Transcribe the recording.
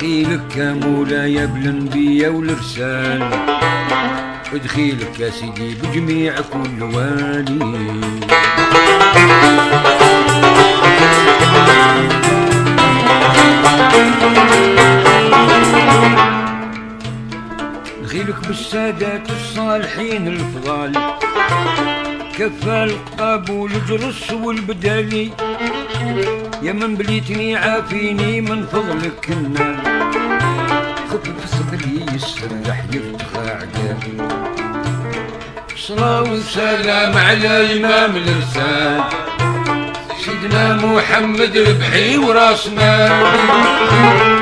دخيلك يا مولاي بالانبياء والرسال، ودخيلك يا سيدي بجميع كل والي. دخيلك بالسادات الصالحين الفضال، كفى القبول الجرس والبدالي، يا من بليتني عافيني من فضلك النار، خفف صدري يسرح يفتح عقالي. صلاة وسلام على الإمام الإرسال سيدنا محمد ربحي وراس مال.